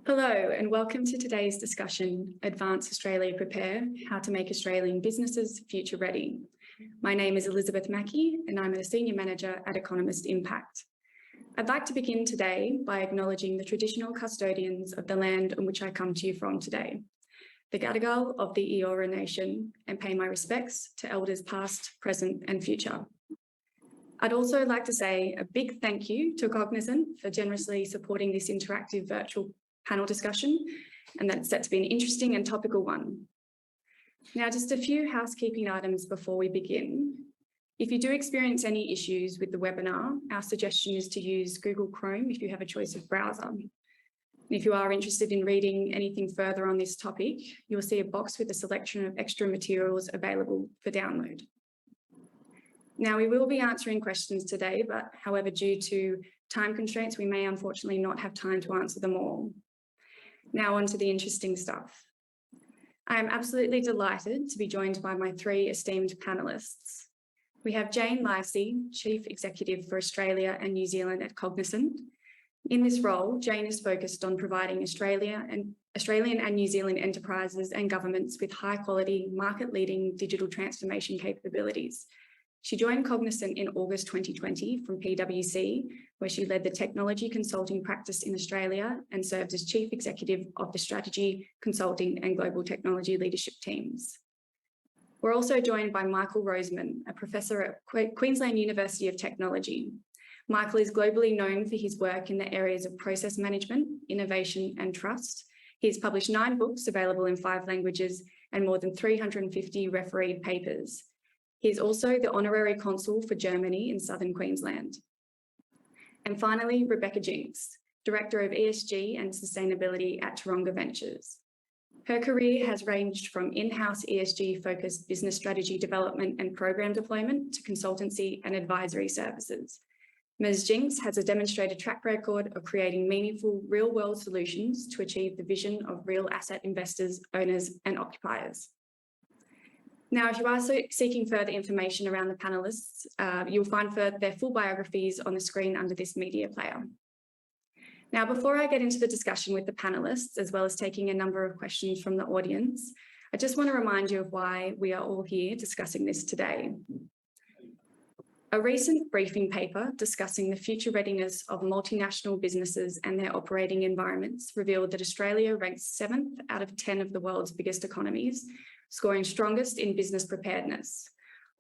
Hello and welcome to today's discussion, Advance Australia Prepare, How to Make Australian Businesses Future Ready. My name is Elizabeth Mackey and I'm a Senior Manager at Economist Impact. I'd like to begin today by acknowledging the traditional custodians of the land on which I come to you from today, the Gadigal of the Eora Nation, and pay my respects to elders past, present and future. I'd also like to say a big thank you to Cognizant for generously supporting this interactive virtual panel discussion, and that's set to be an interesting and topical one. Now, just a few housekeeping items before we begin. If you do experience any issues with the webinar, our suggestion is to use Google Chrome if you have a choice of browser. And if you are interested in reading anything further on this topic, you'll see a box with a selection of extra materials available for download. Now, we will be answering questions today, but however, due to time constraints, we may unfortunately not have time to answer them all. Now on to the interesting stuff. I am absolutely delighted to be joined by my three esteemed panellists. We have Jane Livesey, Chief Executive for Australia and New Zealand at Cognizant. In this role, Jane is focused on providing Australian and New Zealand enterprises and governments with high quality, market-leading digital transformation capabilities. She joined Cognizant in August 2020 from PwC, where she led the technology consulting practice in Australia and served as Chief Executive of the Strategy, Consulting and Global Technology Leadership teams. We're also joined by Michael Roseman, a professor at Queensland University of Technology. Michael is globally known for his work in the areas of process management, innovation and trust. He has published 9 books available in 5 languages and more than 350 refereed papers. He is also the Honorary Consul for Germany in Southern Queensland. And finally, Rebecca Jinks, Director of ESG and Sustainability at Taronga Ventures. Her career has ranged from in-house ESG-focused business strategy development and program deployment to consultancy and advisory services. Ms. Jinks has a demonstrated track record of creating meaningful real-world solutions to achieve the vision of real asset investors, owners, and occupiers. Now, if you are seeking further information around the panellists, you'll find their full biographies on the screen under this media player. Now, before I get into the discussion with the panellists, as well as taking a number of questions from the audience, I just want to remind you of why we are all here discussing this today. A recent briefing paper discussing the future readiness of multinational businesses and their operating environments revealed that Australia ranks 7th out of 10 of the world's biggest economies, scoring strongest in business preparedness.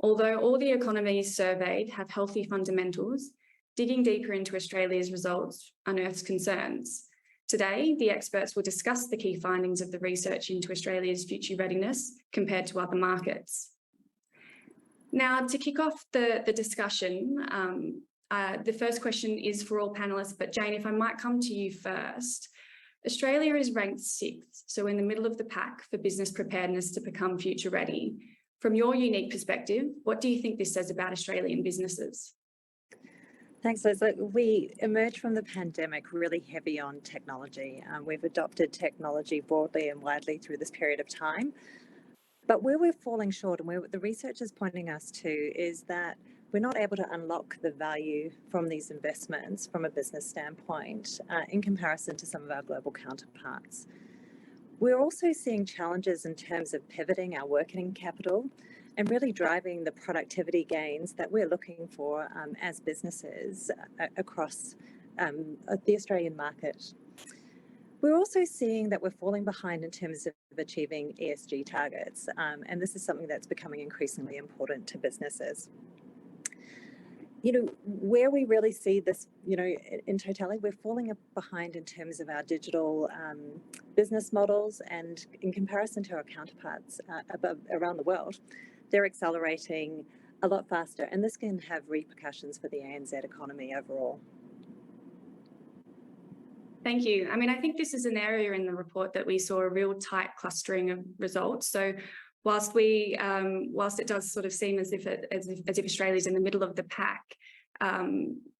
Although all the economies surveyed have healthy fundamentals, digging deeper into Australia's results unearths concerns. Today, the experts will discuss the key findings of the research into Australia's future readiness compared to other markets. Now, to kick off the discussion, the first question is for all panellists, but Jane, if I might come to you first. Australia is ranked 6th, so in the middle of the pack for business preparedness to become future ready. From your unique perspective, what do you think this says about Australian businesses? Thanks, Liz. We emerged from the pandemic really heavy on technology. We've adopted technology broadly and widely through this period of time. But where we're falling short and where the research is pointing us to is that we're not able to unlock the value from these investments from a business standpoint in comparison to some of our global counterparts. We're also seeing challenges in terms of pivoting our working capital and really driving the productivity gains that we're looking for as businesses across the Australian market. We're also seeing that we're falling behind in terms of achieving ESG targets, and this is something that's becoming increasingly important to businesses. Where we really see this, in totality, we're falling behind in terms of our digital business models, and in comparison to our counterparts around the world, they're accelerating a lot faster, and this can have repercussions for the ANZ economy overall. Thank you. I think this is an area in the report that we saw a real tight clustering of results. So whilst it does sort of seem as if Australia's in the middle of the pack,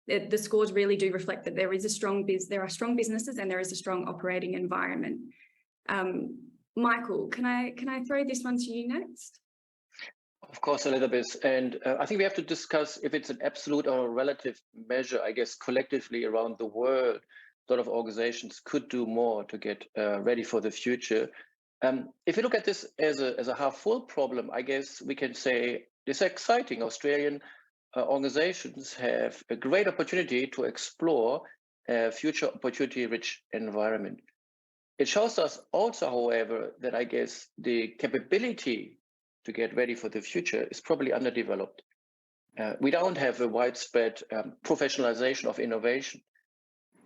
the scores really do reflect that there are strong businesses and there is a strong operating environment. Michael, can I throw this one to you next? Of course, Elizabeth. And I think we have to discuss if it's an absolute or a relative measure, I guess, collectively around the world. a lot of organizations could do more to get ready for the future. If you look at this as a half full problem, I guess we can say it's exciting. Australian organizations have a great opportunity to explore a future opportunity-rich environment. It shows us also, however, that I guess the capability to get ready for the future is probably underdeveloped. We don't have a widespread professionalization of innovation.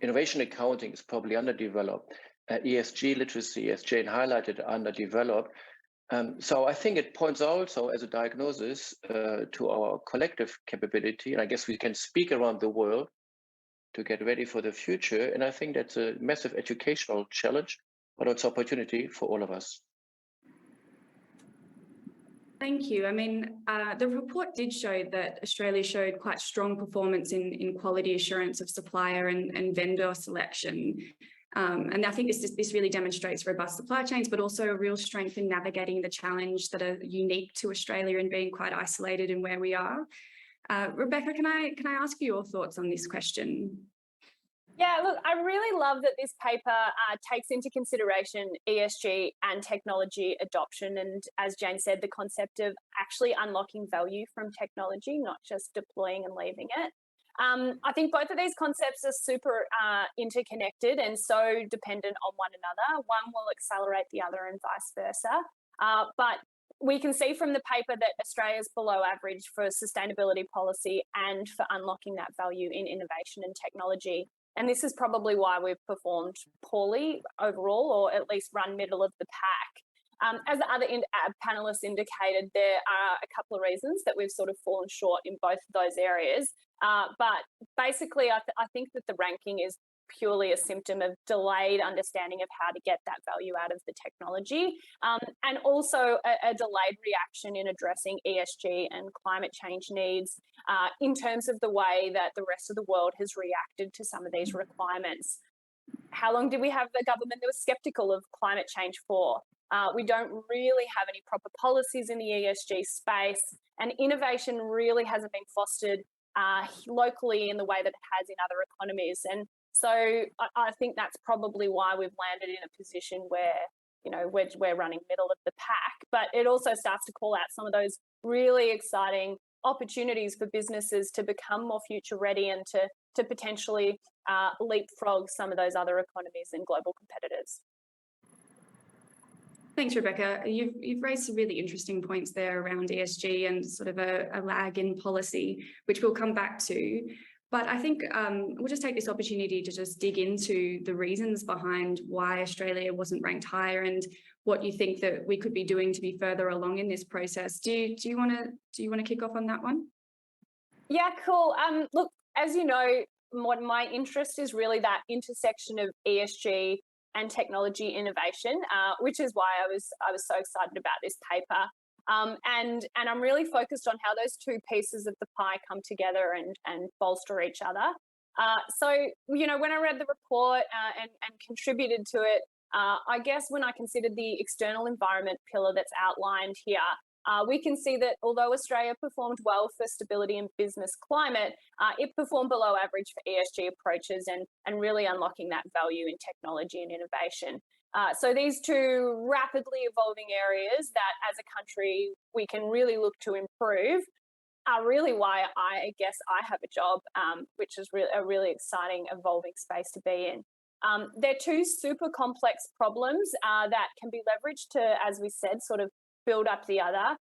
Innovation accounting is probably underdeveloped. ESG literacy, as Jane highlighted, underdeveloped. So I think it points also as a diagnosis to our collective capability. And I guess we can speak around the world to get ready for the future. And I think that's a massive educational challenge, but it's opportunity for all of us. Thank you. I mean, the report did show that Australia showed quite strong performance in quality assurance of supplier and vendor selection. And I think this really demonstrates robust supply chains, but also a real strength in navigating the challenge that are unique to Australia and being quite isolated in where we are. Rebecca, can I ask you your thoughts on this question? Yeah, look, I really love that this paper takes into consideration ESG and technology adoption. And as Jane said, the concept of actually unlocking value from technology, not just deploying and leaving it. I think both of these concepts are super interconnected and so dependent on one another. One will accelerate the other and vice versa. But we can see from the paper that Australia is below average for sustainability policy and for unlocking that value in innovation and technology. And this is probably why we've performed poorly overall, or at least run middle of the pack. As the other panelists indicated, there are a couple of reasons that we've sort of fallen short in both of those areas. But basically, I think that the ranking is purely a symptom of delayed understanding of how to get that value out of the technology, and also a delayed reaction in addressing ESG and climate change needs in terms of the way that the rest of the world has reacted to some of these requirements. How long did we have a government that was sceptical of climate change for? We don't really have any proper policies in the ESG space, and innovation really hasn't been fostered locally in the way that it has in other economies. And so I think that's probably why we've landed in a position where, you know, we're running middle of the pack. But it also starts to call out some of those really exciting opportunities for businesses to become more future ready and to potentially leapfrog some of those other economies and global competitors. Thanks, Rebecca. You've raised some really interesting points there around ESG and sort of a lag in policy, which we'll come back to. But I think we'll just take this opportunity to just dig into the reasons behind why Australia wasn't ranked higher and what you think that we could be doing to be further along in this process. Do you want to kick off on that one? Yeah, cool. Look, as you know, my interest is really that intersection of ESG and technology innovation, which is why I was so excited about this paper. And I'm really focused on how those two pieces of the pie come together and bolster each other. So, you know, when I read the report and contributed to it, I guess when I considered the external environment pillar that's outlined here, we can see that although Australia performed well for stability and business climate, it performed below average for ESG approaches and really unlocking that value in technology and innovation. So these two rapidly evolving areas that as a country we can really look to improve are really why I guess I have a job, which is a really exciting evolving space to be in. They're two super complex problems that can be leveraged to, as we said, sort of build up the other.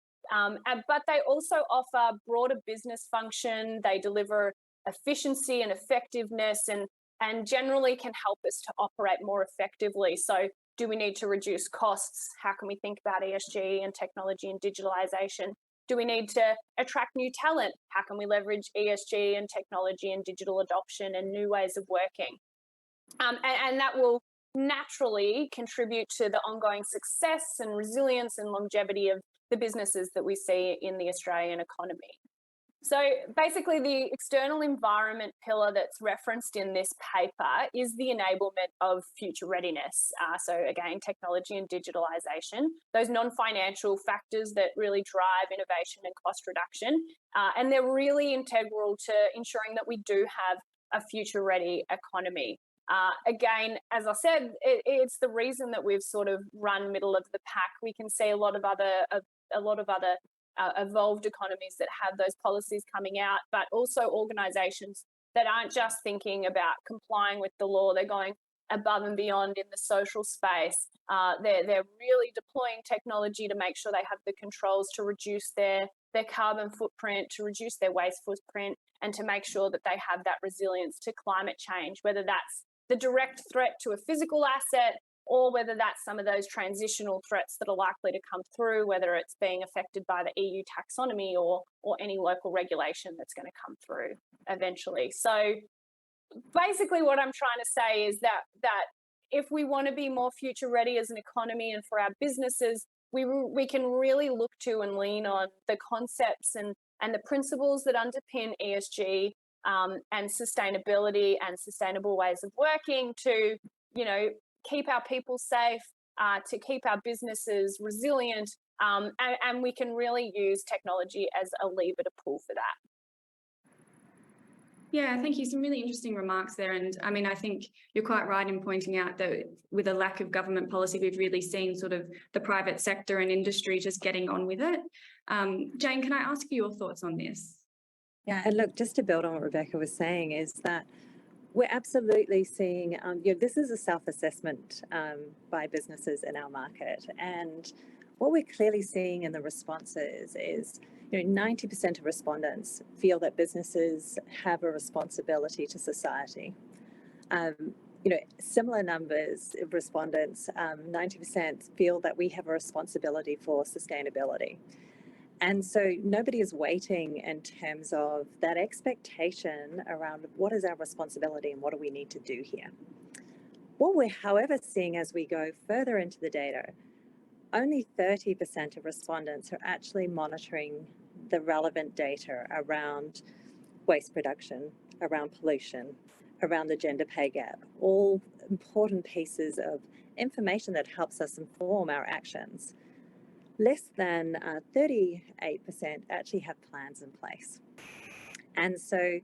But they also offer broader business function. They deliver efficiency and effectiveness and generally can help us to operate more effectively. So do we need to reduce costs? How can we think about ESG and technology and digitalization? Do we need to attract new talent? How can we leverage ESG and technology and digital adoption and new ways of working? And that will naturally contribute to the ongoing success and resilience and longevity of the businesses that we see in the Australian economy. So basically the external environment pillar that's referenced in this paper is the enablement of future readiness. So again, technology and digitalisation, those non-financial factors that really drive innovation and cost reduction. And they're really integral to ensuring that we do have a future ready economy. Again, as I said, it's the reason that we've sort of run middle of the pack. We can see a lot of other evolved economies that have those policies coming out, but also organisations that aren't just thinking about complying with the law. They're going above and beyond in the social space. They're really deploying technology to make sure they have the controls to reduce their carbon footprint, to reduce their waste footprint, and to make sure that they have that resilience to climate change, whether that's the direct threat to a physical asset or whether that's some of those transitional threats that are likely to come through, whether it's being affected by the EU taxonomy or any local regulation that's going to come through eventually. So basically what I'm trying to say is that if we want to be more future ready as an economy and for our businesses, we can really look to and lean on the concepts and the principles that underpin ESG and sustainability and sustainable ways of working to, keep our people safe, to keep our businesses resilient, and we can really use technology as a lever to pull for that. Yeah, thank you. Some really interesting remarks there. And I mean, I think you're quite right in pointing out that with a lack of government policy, we've really seen sort of the private sector and industry just getting on with it. Jane, can I ask you your thoughts on this? Yeah, and look, just to build on what Rebecca was saying is that we're absolutely seeing, this is a self-assessment by businesses in our market. And what we're clearly seeing in the responses is, 90% of respondents feel that businesses have a responsibility to society. Similar numbers of respondents, 90% feel that we have a responsibility for sustainability. And so nobody is waiting in terms of that expectation around what is our responsibility and what do we need to do here. What we're, however, seeing as we go further into the data, only 30% of respondents are actually monitoring the relevant data around waste production, around pollution, around the gender pay gap, all important pieces of information that helps us inform our actions. Less than 38% actually have plans in place. And so,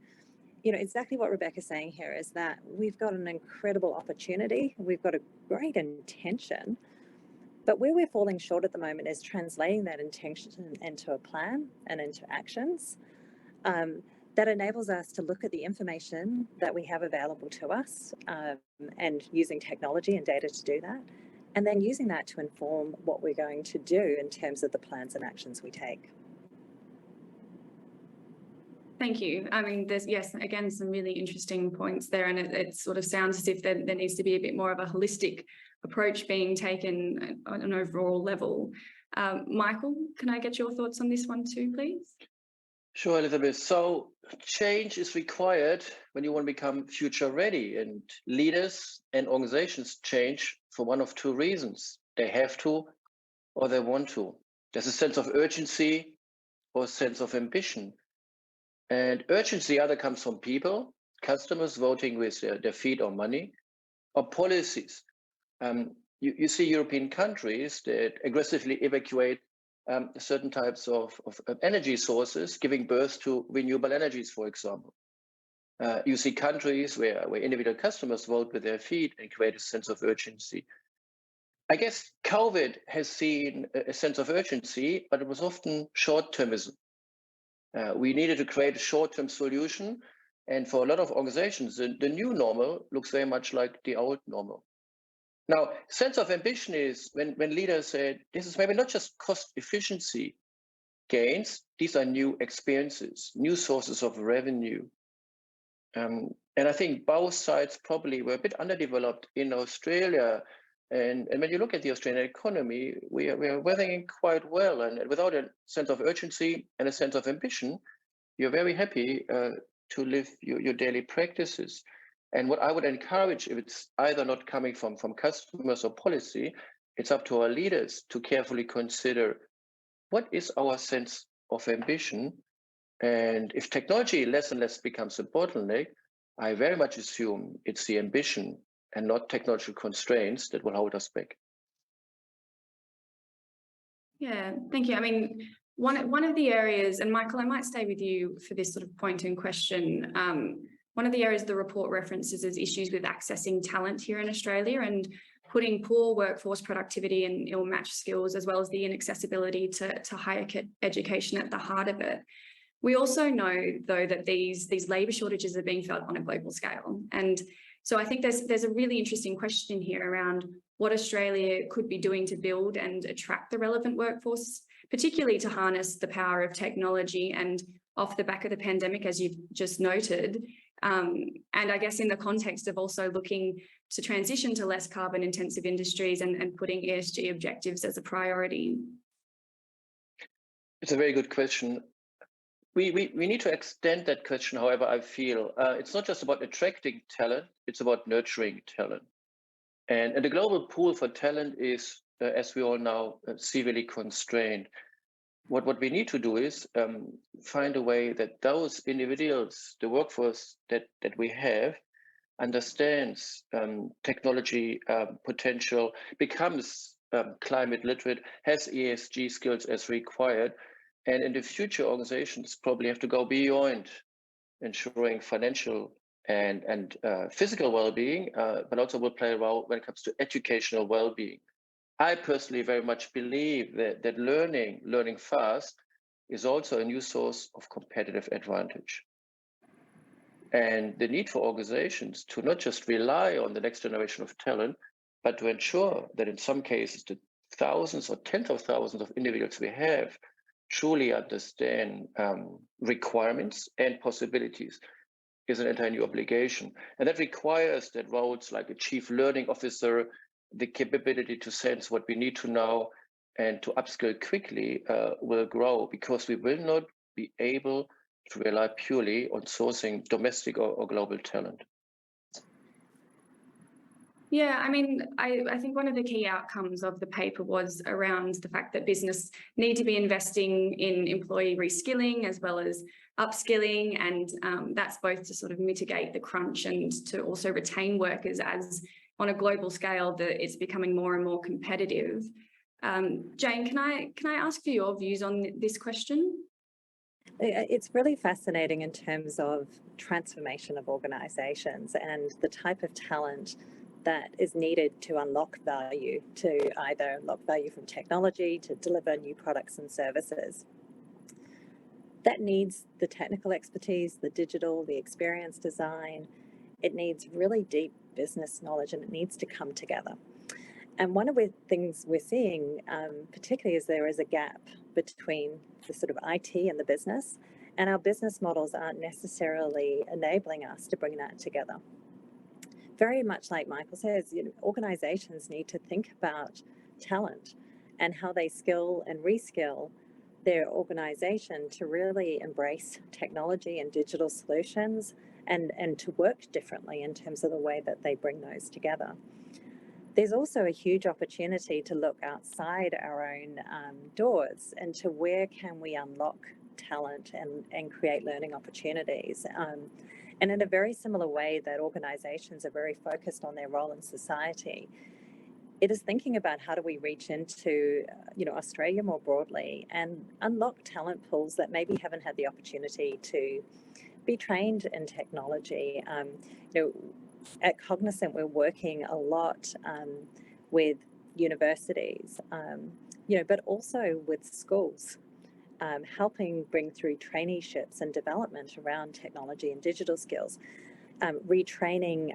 exactly what Rebecca's saying here is that we've got an incredible opportunity. We've got a great intention, but where we're falling short at the moment is translating that intention into a plan and into actions that enables us to look at the information that we have available to us and using technology and data to do that. And then using that to inform what we're going to do in terms of the plans and actions we take. Thank you. I mean, there's, yes, again, some really interesting points there, and it sort of sounds as if there needs to be a bit more of a holistic approach being taken on an overall level. Michael, can I get your thoughts on this one too, please? Sure, Elizabeth. So change is required when you want to become future ready, and leaders and organizations change for one of two reasons. They have to or they want to. There's a sense of urgency or a sense of ambition. And urgency either comes from people, customers voting with their feet or money, or policies. You see European countries that aggressively evacuate certain types of energy sources, giving birth to renewable energies, for example. You see countries where individual customers vote with their feet and create a sense of urgency. I guess COVID has seen a sense of urgency, but it was often short-termism. We needed to create a short-term solution. And for a lot of organizations, the new normal looks very much like the old normal. Now, sense of ambition is when leaders said, this is maybe not just cost efficiency gains, these are new experiences, new sources of revenue. And I think both sides probably were a bit underdeveloped in Australia. And when you look at the Australian economy, we are weathering quite well. And without a sense of urgency and a sense of ambition, you're very happy to live your daily practices. And what I would encourage, if it's either not coming from customers or policy, it's up to our leaders to carefully consider what is our sense of ambition. And if technology less and less becomes a bottleneck, I very much assume it's the ambition and not technological constraints that will hold us back. Yeah, thank you. I mean, one of the areas, and Michael, I might stay with you for this sort of point in question. one of the areas the report references is issues with accessing talent here in Australia and putting poor workforce productivity and ill-matched skills, as well as the inaccessibility to higher education at the heart of it. We also know, though, that these labour shortages are being felt on a global scale. And so I think there's a really interesting question here around what Australia could be doing to build and attract the relevant workforce, particularly to harness the power of technology and off the back of the pandemic, as you've just noted. And I guess in the context of also looking to transition to less carbon intensive industries and putting ESG objectives as a priority. It's a very good question. We need to extend that question, however, I feel. It's not just about attracting talent, it's about nurturing talent. And the global pool for talent is, as we all know, severely constrained. What we need to do is find a way that those individuals, the workforce that we have, understands technology potential, becomes climate literate, has ESG skills as required. And in the future, organizations probably have to go beyond ensuring financial and physical well-being, but also will play a role when it comes to educational well-being. I personally very much believe that learning fast, is also a new source of competitive advantage. And the need for organizations to not just rely on the next generation of talent, but to ensure that in some cases, the thousands or tens of thousands of individuals we have truly understand requirements and possibilities is an entire new obligation. And that requires that roles like a chief learning officer, the capability to sense what we need to know and to upskill quickly will grow, because we will not be able to rely purely on sourcing domestic or global talent. Yeah, I mean, I think one of the key outcomes of the paper was around the fact that business need to be investing in employee reskilling as well as upskilling, and that's both to sort of mitigate the crunch and to also retain workers as on a global scale that it's becoming more and more competitive. Jane, can I ask for your views on this question? It's really fascinating in terms of transformation of organisations and the type of talent that is needed to unlock value, to either unlock value from technology, to deliver new products and services. That needs the technical expertise, the digital, the experience design. It needs really deep business knowledge, and it needs to come together. And one of the things we're seeing, particularly, is there is a gap between the sort of IT and the business, and our business models aren't necessarily enabling us to bring that together. Very much like Michael says, organizations need to think about talent and how they skill and reskill their organization to really embrace technology and digital solutions and to work differently in terms of the way that they bring those together. There's also a huge opportunity to look outside our own doors and to where can we unlock talent and create learning opportunities. And in a very similar way that organizations are very focused on their role in society, it is thinking about how do we reach into Australia more broadly and unlock talent pools that maybe haven't had the opportunity to be trained in technology. At Cognizant, we're working a lot with universities, but also with schools. Helping bring through traineeships and development around technology and digital skills, retraining.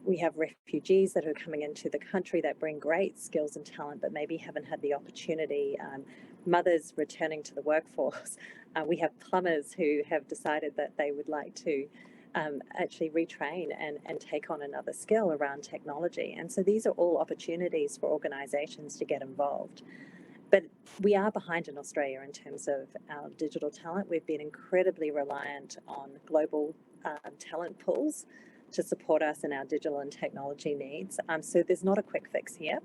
We have refugees that are coming into the country that bring great skills and talent, but maybe haven't had the opportunity. Mothers returning to the workforce. We have plumbers who have decided that they would like to actually retrain and take on another skill around technology. And so these are all opportunities for organizations to get involved. But we are behind in Australia in terms of our digital talent. We've been incredibly reliant on global talent pools to support us in our digital and technology needs. So there's not a quick fix here,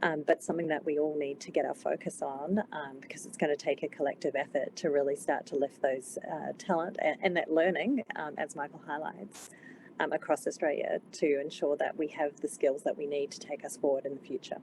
but something that we all need to get our focus on because it's going to take a collective effort to really start to lift those talent and that learning, as Michael highlights, across Australia to ensure that we have the skills that we need to take us forward in the future.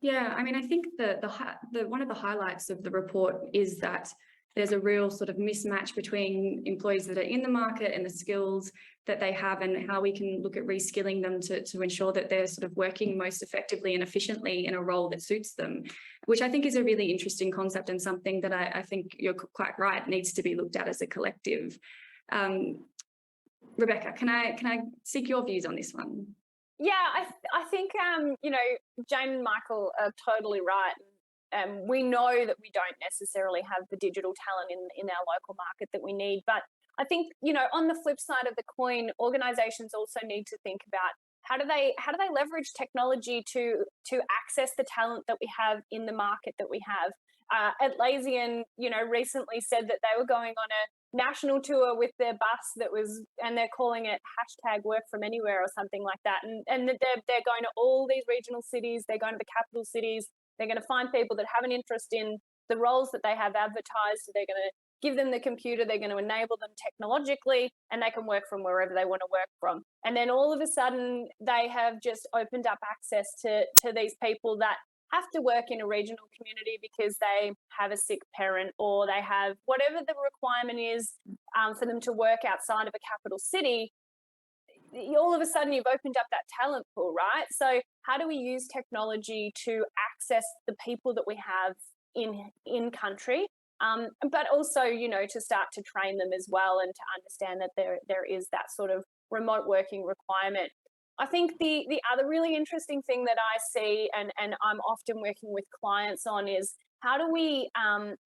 Yeah, I mean, I think the one of the highlights of the report is that there's a real sort of mismatch between employees that are in the market and the skills that they have, and how we can look at reskilling them to ensure that they're sort of working most effectively and efficiently in a role that suits them, which I think is a really interesting concept and something that I think you're quite right needs to be looked at as a collective. Rebecca, can I seek your views on this one? Yeah, I think you know, Jane and Michael are totally right. We know that we don't necessarily have the digital talent in our local market that we need, but I think, you know, on the flip side of the coin, organisations also need to think about how do they leverage technology to access the talent that we have in the market that we have. Atlassian, you know, recently said that they were going on a national tour with their bus and they're calling it #WorkFromAnywhere or something like that. And they're going to all these regional cities, they're going to the capital cities, they're going to find people that have an interest in the roles that they have advertised. They're going to give them the computer, they're going to enable them technologically, and they can work from wherever they want to work from. And then all of a sudden, they have just opened up access to these people that have to work in a regional community because they have a sick parent, or they have whatever the requirement is for them to work outside of a capital city. All of a sudden, you've opened up that talent pool, right? So how do we use technology to access the people that we have in country? But also, you know, to start to train them as well, and to understand that there is that sort of remote working requirement. I think the other really interesting thing that I see, and I'm often working with clients on, is how do we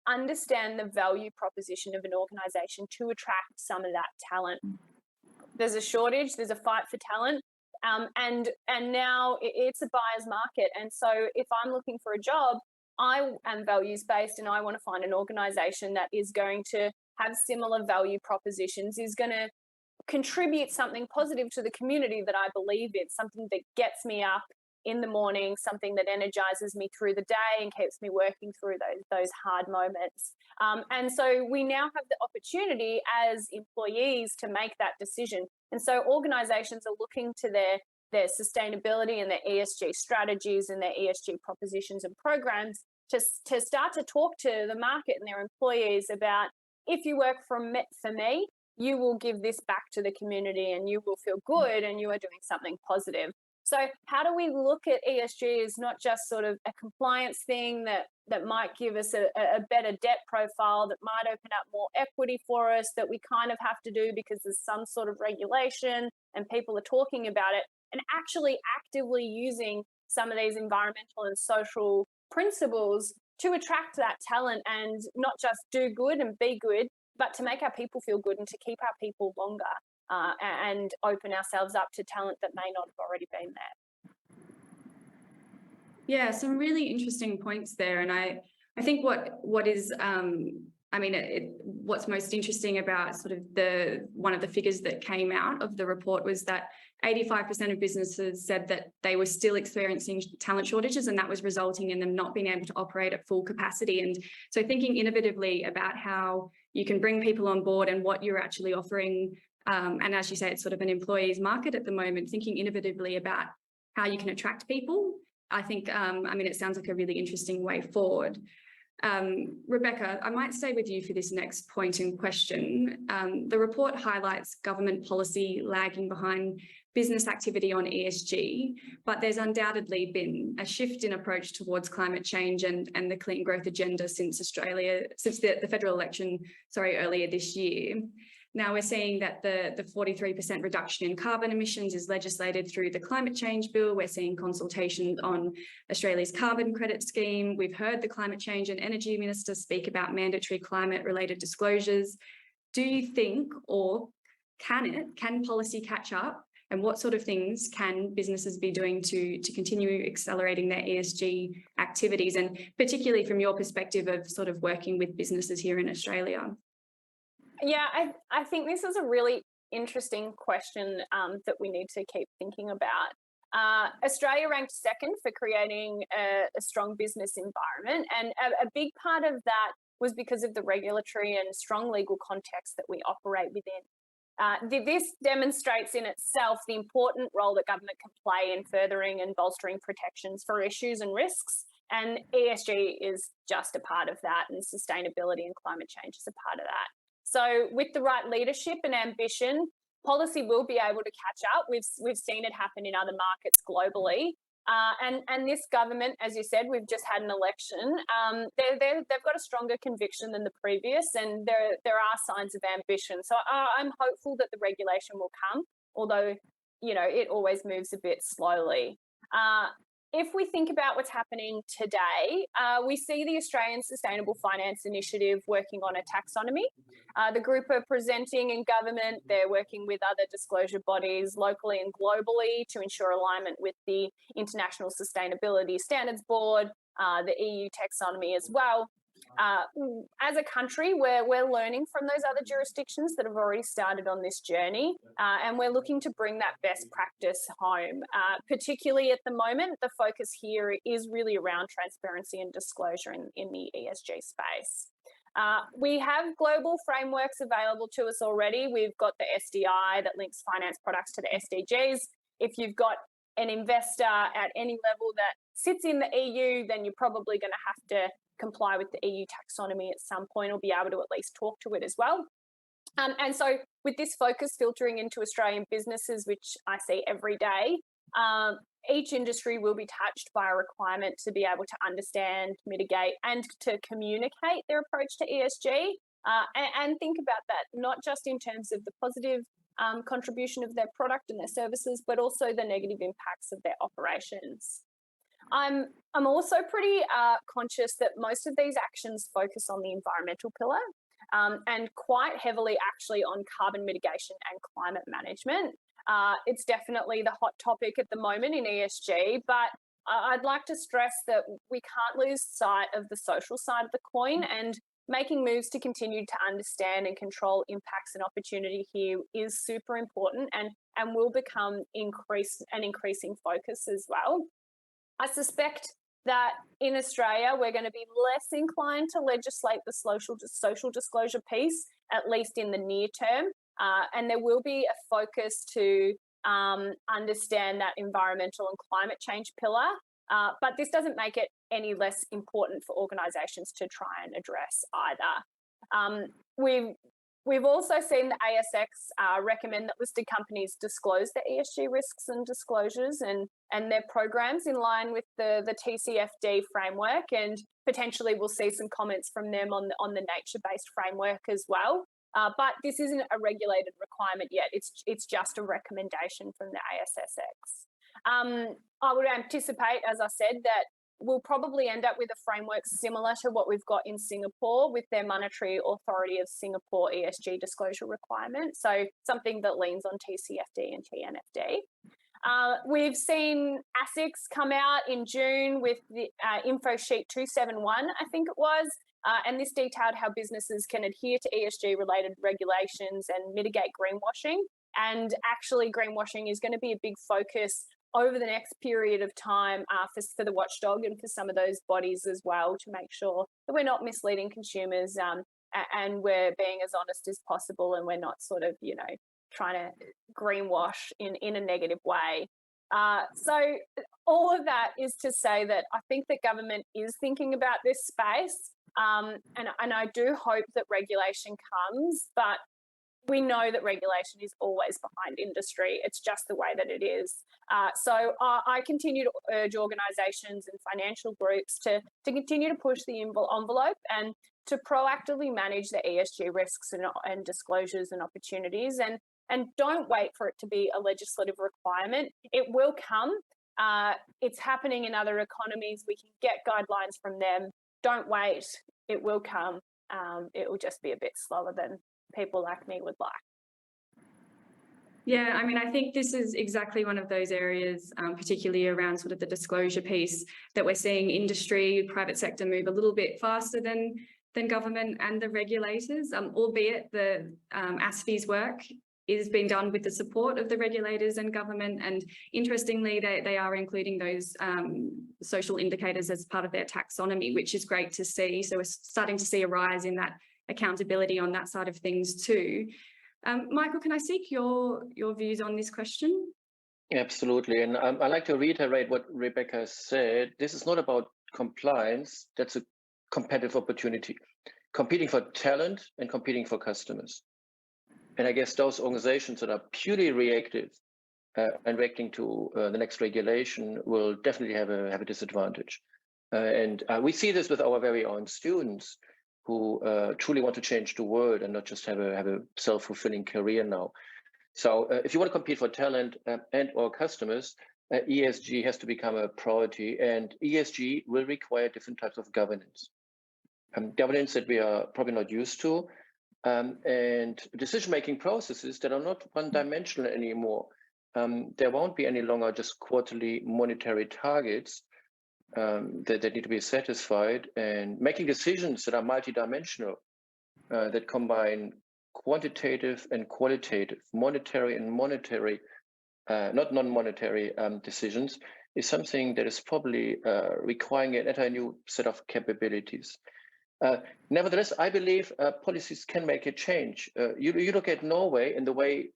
understand the value proposition of an organisation to attract some of that talent? There's a shortage, there's a fight for talent, and now it's a buyer's market. And so if I'm looking for a job, I am values-based, and I want to find an organisation that is going to have similar value propositions, is going to contribute something positive to the community that I believe in, something that gets me up in the morning, something that energizes me through the day and keeps me working through those hard moments. And so we now have the opportunity as employees to make that decision. And so organisations are looking to their sustainability and their ESG strategies and their ESG propositions and programs to start to talk to the market and their employees about, if you work for me, you will give this back to the community and you will feel good and you are doing something positive. So how do we look at ESG as not just sort of a compliance thing that might give us a better debt profile, that might open up more equity for us, that we kind of have to do because there's some sort of regulation and people are talking about it, and actually actively using some of these environmental and social principles to attract that talent and not just do good and be good, but to make our people feel good and to keep our people longer and open ourselves up to talent that may not have already been there. Yeah, some really interesting points there. And I think what is, what's most interesting about sort of one of the figures that came out of the report was that 85% of businesses said that they were still experiencing talent shortages, and that was resulting in them not being able to operate at full capacity. And so thinking innovatively about how you can bring people on board and what you're actually offering, and as you say, it's sort of an employee's market at the moment, thinking innovatively about how you can attract people, I think, it sounds like a really interesting way forward. Rebecca, I might stay with you for this next point in question. The report highlights government policy lagging behind business activity on ESG, but there's undoubtedly been a shift in approach towards climate change and the clean growth agenda since the federal election, earlier this year. Now we're seeing that the 43% reduction in carbon emissions is legislated through the Climate Change Bill. We're seeing consultations on Australia's carbon credit scheme. We've heard the Climate Change and Energy Minister speak about mandatory climate-related disclosures. Do you think, or can policy catch up? And what sort of things can businesses be doing to continue accelerating their ESG activities? And particularly from your perspective of sort of working with businesses here in Australia. Yeah, I think this is a really interesting question that we need to keep thinking about. Australia ranked second for creating a strong business environment, and a big part of that was because of the regulatory and strong legal context that we operate within. This demonstrates in itself the important role that government can play in furthering and bolstering protections for issues and risks, And ESG is just a part of that, and sustainability and climate change is a part of that. So with the right leadership and ambition, policy will be able to catch up. We've seen it happen in other markets globally. And this government, as you said, we've just had an election. They've got a stronger conviction than the previous, and there are signs of ambition. So I'm hopeful that the regulation will come, although, you know, it always moves a bit slowly. If we think about what's happening today, we see the Australian Sustainable Finance Initiative working on a taxonomy. The group are presenting in government. They're working with other disclosure bodies locally and globally to ensure alignment with the International Sustainability Standards Board, the EU taxonomy as well. As a country, we're learning from those other jurisdictions that have already started on this journey, and we're looking to bring that best practice home. Particularly at the moment, the focus here is really around transparency and disclosure in the ESG space. We have global frameworks available to us already. We've got the SDI that links finance products to the SDGs. If you've got an investor at any level that sits in the EU, then you're probably going to have to comply with the EU taxonomy at some point, or be able to at least talk to it as well. And so with this focus filtering into Australian businesses, which I see every day, each industry will be touched by a requirement to be able to understand, mitigate, and to communicate their approach to ESG, and think about that not just in terms of the positive contribution of their product and their services, but also the negative impacts of their operations. I'm also pretty conscious that most of these actions focus on the environmental pillar, and quite heavily actually on carbon mitigation and climate management. It's definitely the hot topic at the moment in ESG, but I'd like to stress that we can't lose sight of the social side of the coin, and making moves to continue to understand and control impacts and opportunity here is super important, and will become an increasing focus as well. I suspect that in Australia, we're going to be less inclined to legislate the social disclosure piece, at least in the near term. And there will be a focus to understand that environmental and climate change pillar. But this doesn't make it any less important for organisations to try and address either. We've also seen the ASX recommend that listed companies disclose their ESG risks and disclosures and their programs in line with the TCFD framework, and potentially we'll see some comments from them on the nature-based framework as well. But this isn't a regulated requirement yet. It's just a recommendation from the ASX. I would anticipate, as I said, that we'll probably end up with a framework similar to what we've got in Singapore with their Monetary Authority of Singapore ESG disclosure requirement. So something that leans on TCFD and TNFD. We've seen ASIC come out in June with the info sheet 271, I think it was, and this detailed how businesses can adhere to ESG related regulations and mitigate greenwashing. And actually greenwashing is going to be a big focus over the next period of time for the watchdog and for some of those bodies as well, to make sure that we're not misleading consumers and we're being as honest as possible, and we're not sort of, you know, trying to greenwash in a negative way. So all of that is to say that I think that government is thinking about this space, and I do hope that regulation comes, but we know that regulation is always behind industry. It's just the way that it is. So I continue to urge organisations and financial groups to continue to push the envelope and to proactively manage the ESG risks and disclosures and opportunities, and don't wait for it to be a legislative requirement. It will come. It's happening in other economies. We can get guidelines from them. Don't wait. It will come. It will just be a bit slower than people like me would like. Yeah, I mean, I think this is exactly one of those areas, particularly around sort of the disclosure piece, that we're seeing industry, private sector move a little bit faster than government and the regulators, albeit the ASFI's work is being done with the support of the regulators and government. And interestingly, they are including those social indicators as part of their taxonomy, which is great to see. So we're starting to see a rise in that accountability on that side of things too. Michael, can I seek your views on this question? Absolutely, and I like to reiterate what Rebecca said. This is not about compliance, that's a competitive opportunity, competing for talent and competing for customers. And I guess those organizations that are purely reactive and reacting to the next regulation will definitely have a disadvantage. And we see this with our very own students who truly want to change the world and not just have a self-fulfilling career now. So if you want to compete for talent and or customers, ESG has to become a priority, and ESG will require different types of governance. Governance that we are probably not used to, and decision-making processes that are not one-dimensional anymore. There won't be any longer just quarterly monetary targets that need to be satisfied, and making decisions that are multidimensional, that combine quantitative and qualitative, monetary and monetary, not non-monetary decisions, is something that is probably requiring an entirely new set of capabilities. Nevertheless, I believe policies can make a change. You look at Norway and the way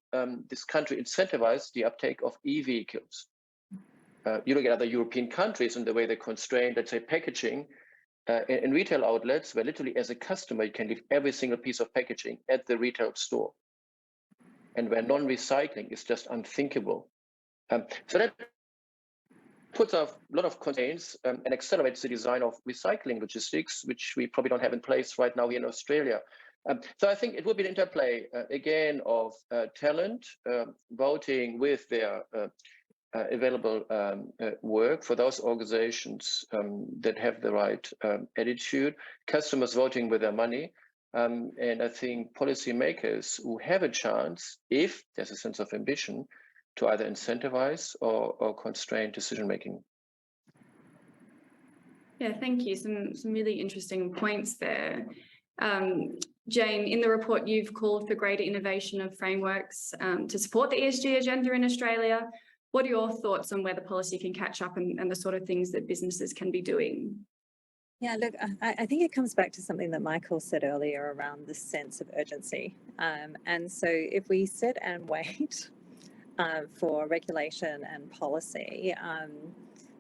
this country incentivized the uptake of e-vehicles. You look at other European countries and the way they constrain, let's say, packaging in retail outlets, where literally as a customer, you can leave every single piece of packaging at the retail store, and where non-recycling is just unthinkable. So that puts a lot of constraints and accelerates the design of recycling logistics, which we probably don't have in place right now here in Australia. So I think it would be an interplay, again, of talent voting with their available work for those organizations that have the right attitude, customers voting with their money, and I think policymakers who have a chance, if there's a sense of ambition, to either incentivize or constrain decision-making. Yeah, thank you. Some really interesting points there. Jane, in the report, you've called for greater innovation of frameworks to support the ESG agenda in Australia. What are your thoughts on where the policy can catch up and the sort of things that businesses can be doing? Yeah, look, I think it comes back to something that Michael said earlier around the sense of urgency. And so if we sit and wait for regulation and policy,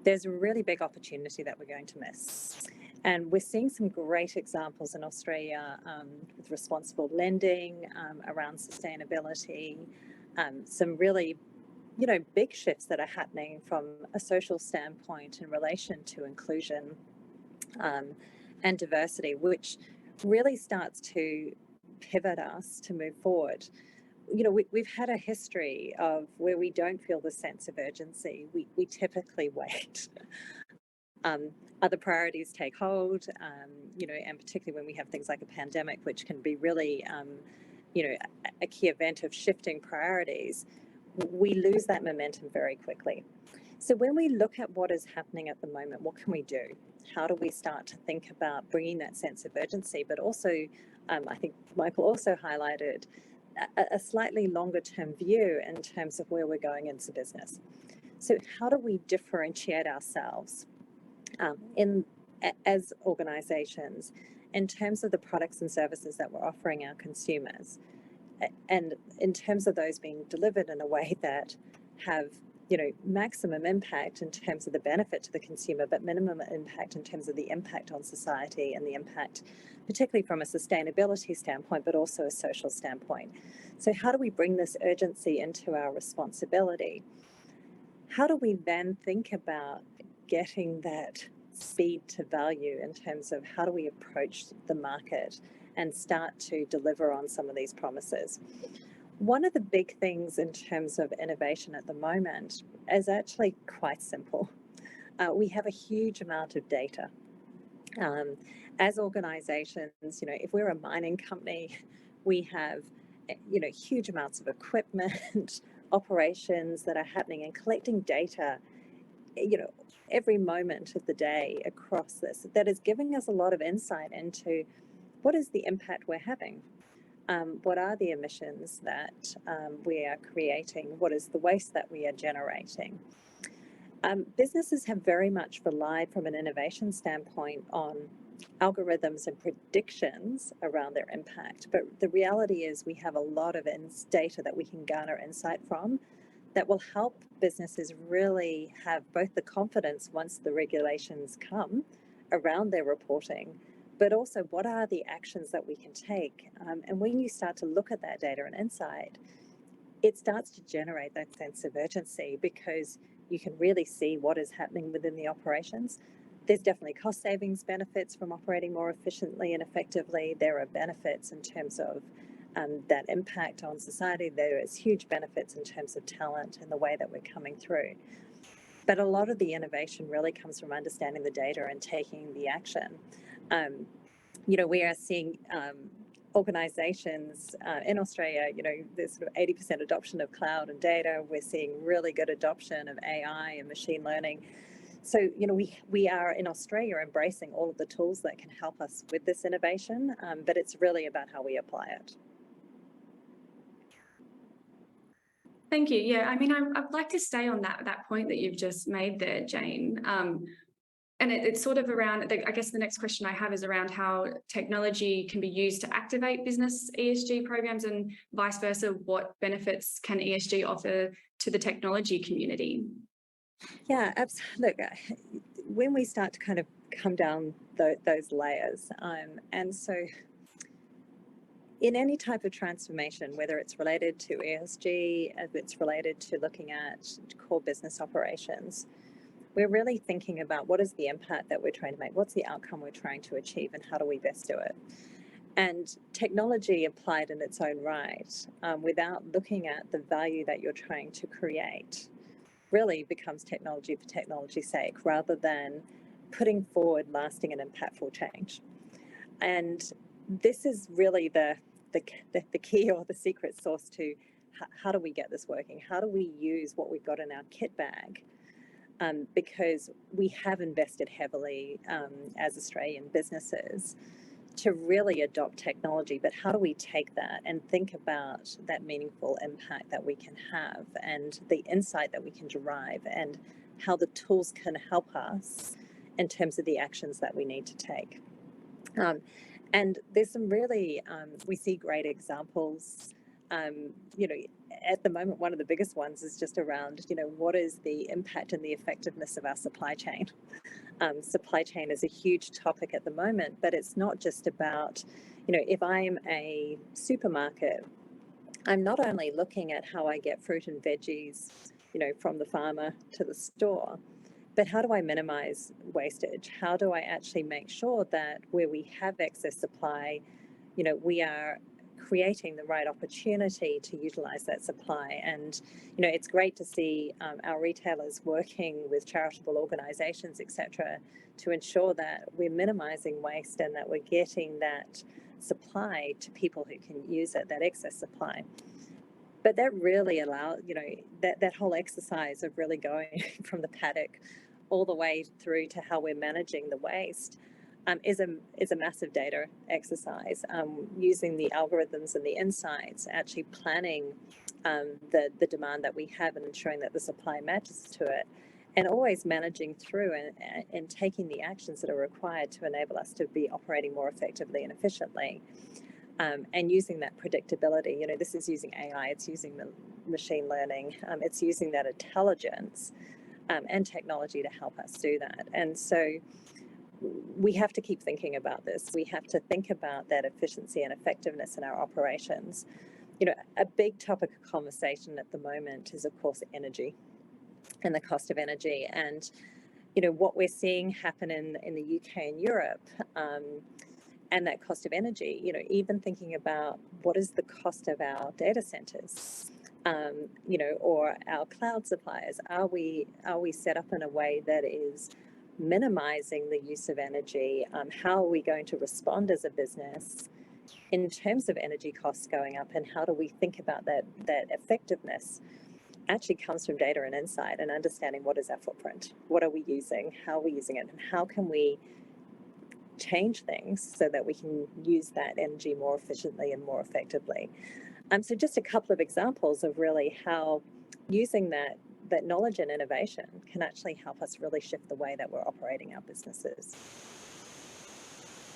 there's a really big opportunity that we're going to miss. And we're seeing some great examples in Australia with responsible lending, around sustainability, some really big shifts that are happening from a social standpoint in relation to inclusion and diversity, which really starts to pivot us to move forward. We've had a history of where we don't feel the sense of urgency. We typically wait. Other priorities take hold, and particularly when we have things like a pandemic, which can be really, a key event of shifting priorities, we lose that momentum very quickly. So when we look at what is happening at the moment, what can we do? How do we start to think about bringing that sense of urgency? But also, I think Michael also highlighted a slightly longer term view in terms of where we're going as a business. So how do we differentiate ourselves as organizations in terms of the products and services that we're offering our consumers, and in terms of those being delivered in a way that have maximum impact in terms of the benefit to the consumer, but minimum impact in terms of the impact on society and the impact, particularly from a sustainability standpoint, but also a social standpoint. So how do we bring this urgency into our responsibility? How do we then think about getting that speed to value in terms of how do we approach the market and start to deliver on some of these promises? One of the big things in terms of innovation at the moment is actually quite simple. We have a huge amount of data. As organizations, if we're a mining company, we have, huge amounts of equipment, operations that are happening and collecting data, every moment of the day across this. That is giving us a lot of insight into what is the impact we're having. What are the emissions that we are creating? What is the waste that we are generating? Businesses have very much relied from an innovation standpoint on algorithms and predictions around their impact. But the reality is we have a lot of data that we can garner insight from that will help businesses really have both the confidence once the regulations come around their reporting, but also what are the actions that we can take. And when you start to look at that data and insight, it starts to generate that sense of urgency because you can really see what is happening within the operations. There's definitely cost savings benefits from operating more efficiently and effectively. There are benefits in terms of that impact on society. There is huge benefits in terms of talent and the way that we're coming through. But a lot of the innovation really comes from understanding the data and taking the action. We are seeing organizations in Australia, there's sort of 80% adoption of cloud and data. We're seeing really good adoption of AI and machine learning. So, we are in Australia embracing all of the tools that can help us with this innovation, but it's really about how we apply it. Thank you. Yeah, I mean, I'd like to stay on that point that you've just made there, Jane. And it's sort of around, I guess the next question I have is around how technology can be used to activate business ESG programs and vice versa. What benefits can ESG offer to the technology community? Yeah, absolutely. Look, when we start to kind of come down those layers, and so in any type of transformation, whether it's related to ESG, if it's related to looking at core business operations, we're really thinking about what is the impact that we're trying to make, what's the outcome we're trying to achieve, and how do we best do it? And technology applied in its own right, without looking at the value that you're trying to create, really becomes technology for technology's sake, rather than putting forward lasting and impactful change. And this is really the key or the secret sauce to how do we get this working? How do we use what we've got in our kit bag? Because we have invested heavily as Australian businesses to really adopt technology, but how do we take that and think about that meaningful impact that we can have and the insight that we can derive and how the tools can help us in terms of the actions that we need to take. And there's some really, we see great examples. At the moment, one of the biggest ones is just around, what is the impact and the effectiveness of our supply chain? Supply chain is a huge topic at the moment, but it's not just about, if I'm a supermarket, I'm not only looking at how I get fruit and veggies, from the farmer to the store, but how do I minimize wastage? How do I actually make sure that where we have excess supply, we are creating the right opportunity to utilize that supply? And it's great to see our retailers working with charitable organizations, etc., to ensure that we're minimizing waste and that we're getting that supply to people who can use it, that excess supply. But that really allows, that whole exercise of really going from the paddock all the way through to how we're managing the waste is a massive data exercise, using the algorithms and the insights, actually planning the demand that we have and ensuring that the supply matches to it, and always managing through and taking the actions that are required to enable us to be operating more effectively and efficiently, and using that predictability. This is using AI, it's using the machine learning, it's using that intelligence and technology to help us do that. And so we have to keep thinking about this. We have to think about that efficiency and effectiveness in our operations. A big topic of conversation at the moment is, of course, energy and the cost of energy. And, what we're seeing happen in the UK and Europe, and that cost of energy, even thinking about what is the cost of our data centers, or our cloud suppliers. Are we set up in a way that is minimizing the use of energy? How are we going to respond as a business in terms of energy costs going up, and how do we think about that effectiveness? Actually comes from data and insight and understanding what is our footprint, what are we using, how are we using it, and how can we change things so that we can use that energy more efficiently and more effectively. So just a couple of examples of really how using that knowledge and innovation can actually help us really shift the way that we're operating our businesses.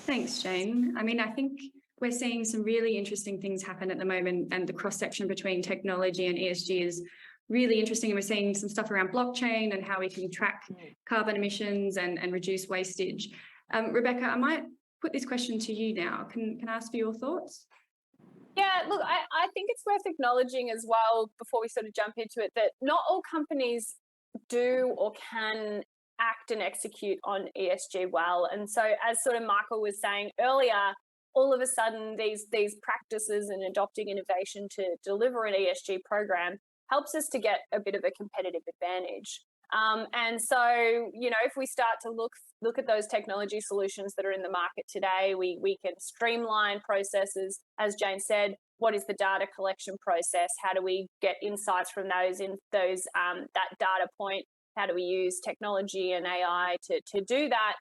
Thanks, Jane. I mean, I think we're seeing some really interesting things happen at the moment, and the cross-section between technology and ESG is really interesting. And we're seeing some stuff around blockchain and how we can track carbon emissions and reduce wastage. Rebecca, I might put this question to you now. Can I ask for your thoughts? Yeah, look, I think it's worth acknowledging as well before we sort of jump into it that not all companies do or can act and execute on ESG well. And so, as sort of Michael was saying earlier, all of a sudden these practices and adopting innovation to deliver an ESG program helps us to get a bit of a competitive advantage. And so, you know, if we start to look at those technology solutions that are in the market today, we can streamline processes. As Jane said, what is the data collection process? How do we get insights from that data point? How do we use technology and AI to do that?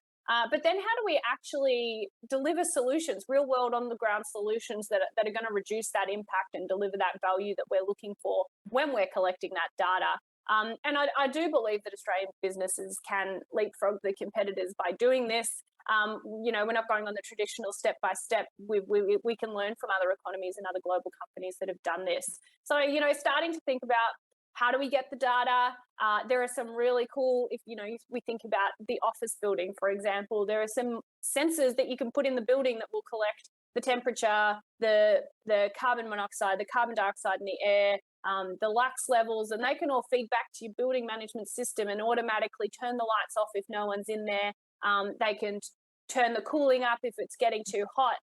But then how do we actually deliver solutions, real world on the ground solutions that are going to reduce that impact and deliver that value that we're looking for when we're collecting that data? And I do believe that Australian businesses can leapfrog the competitors by doing this. You know, we're not going on the traditional step by step. We can learn from other economies and other global companies that have done this. So, you know, starting to think about how do we get the data? There are some really cool, if we think about the office building, for example, there are some sensors that you can put in the building that will collect the temperature, the carbon monoxide, the carbon dioxide in the air, the lux levels, and they can all feed back to your building management system and automatically turn the lights off if no one's in there. They can turn the cooling up if it's getting too hot.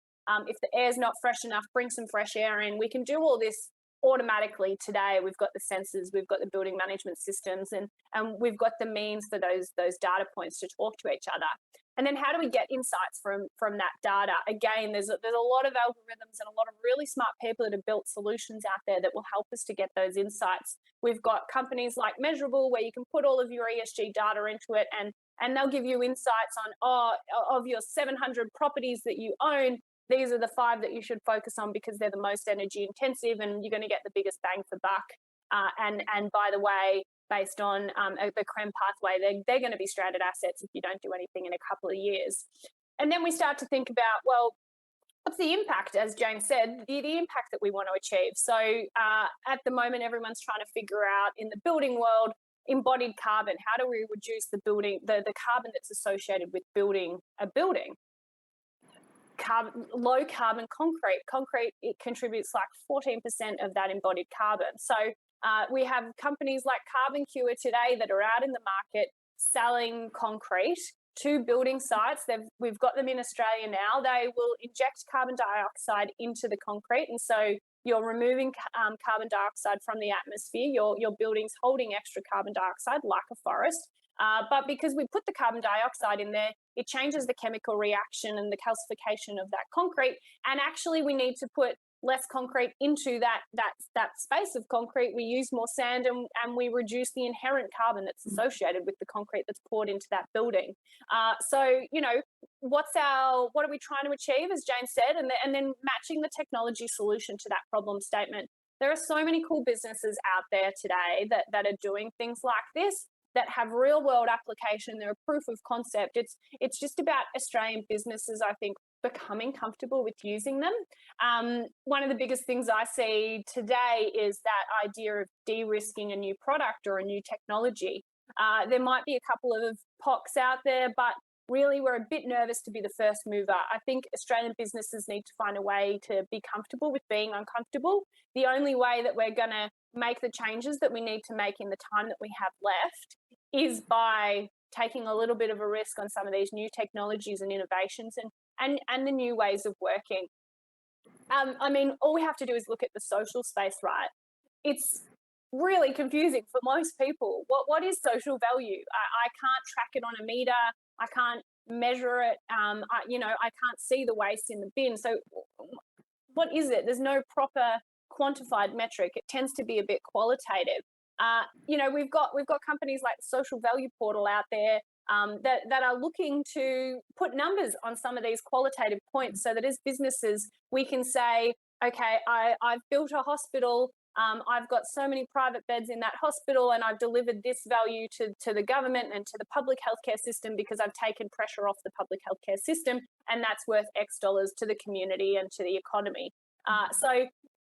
If the air's not fresh enough, bring some fresh air in. We can do all this automatically today. We've got the sensors, we've got the building management systems, and we've got the means for those data points to talk to each other. And then how do we get insights from that data? Again, there's a lot of algorithms and a lot of really smart people that have built solutions out there that will help us to get those insights. We've got companies like Measurable where you can put all of your ESG data into it, and they'll give you insights on, of your 700 properties that you own, these are the 5 that you should focus on because they're the most energy intensive and you're going to get the biggest bang for buck. And by the way, based on the CRREM pathway, they're going to be stranded assets if you don't do anything in a couple of years. And then we start to think about, well, what's the impact, as Jane said, the impact that we want to achieve. So at the moment, everyone's trying to figure out in the building world, embodied carbon, how do we reduce the carbon that's associated with building a building? Low carbon concrete. Concrete, it contributes like 14% of that embodied carbon. So we have companies like CarbonCure today that are out in the market selling concrete to building sites. We've got them in Australia now. They will inject carbon dioxide into the concrete, and so you're removing carbon dioxide from the atmosphere. Your building's holding extra carbon dioxide like a forest. But because we put the carbon dioxide in there, it changes the chemical reaction and the calcification of that concrete. And actually, we need to put less concrete into that space of concrete. We use more sand and we reduce the inherent carbon that's associated with the concrete that's poured into that building. So, you know, what are we trying to achieve, as Jane said, and then matching the technology solution to that problem statement. There are so many cool businesses out there today that are doing things like this, that have real world application. They're a proof of concept. It's just about Australian businesses, I think, becoming comfortable with using them. One of the biggest things I see today is that idea of de-risking a new product or a new technology. There might be a couple of POCs out there, but really we're a bit nervous to be the first mover. I think Australian businesses need to find a way to be comfortable with being uncomfortable. The only way that we're going to make the changes that we need to make in the time that we have left is by taking a little bit of a risk on some of these new technologies and innovations and the new ways of working. I mean, all we have to do is look at the social space, right? It's really confusing for most people. What is social value? I can't track it on a meter. I can't measure it. I can't see the waste in the bin. So what is it? There's no proper quantified metric. It tends to be a bit qualitative. We've got companies like the Social Value Portal out there that are looking to put numbers on some of these qualitative points, so that as businesses we can say, okay, I've built a hospital. I've got so many private beds in that hospital, and I've delivered this value to the government and to the public healthcare system because I've taken pressure off the public healthcare system, and that's worth X dollars to the community and to the economy. So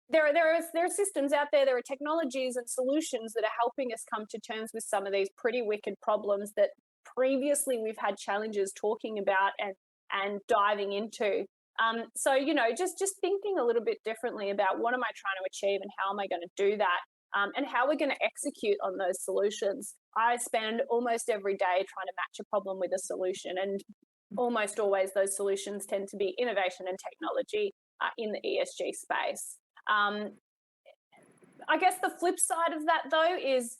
there are systems out there, there are technologies and solutions that are helping us come to terms with some of these pretty wicked problems that previously we've had challenges talking about and diving into. So, you know, just thinking a little bit differently about what am I trying to achieve and how am I going to do that, and how we're going to execute on those solutions. I spend almost every day trying to match a problem with a solution, and almost always those solutions tend to be innovation and technology in the ESG space. I guess the flip side of that, though, is,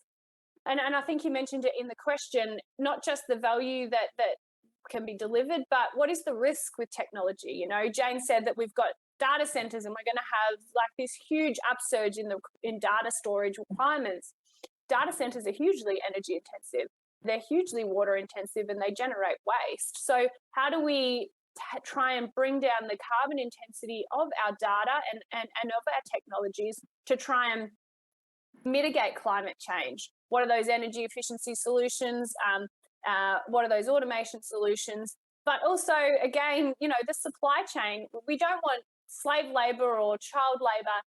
and I think you mentioned it in the question, not just the value that can be delivered, but what is the risk with technology? You know, Jane said that we've got data centers and we're going to have like this huge upsurge in data storage requirements. Data centers are hugely energy intensive. They're hugely water intensive and they generate waste. So how do we try and bring down the carbon intensity of our data and of our technologies to try and mitigate climate change? What are those energy efficiency solutions? What are those automation solutions? But also, again, you know, the supply chain. We don't want slave labor or child labor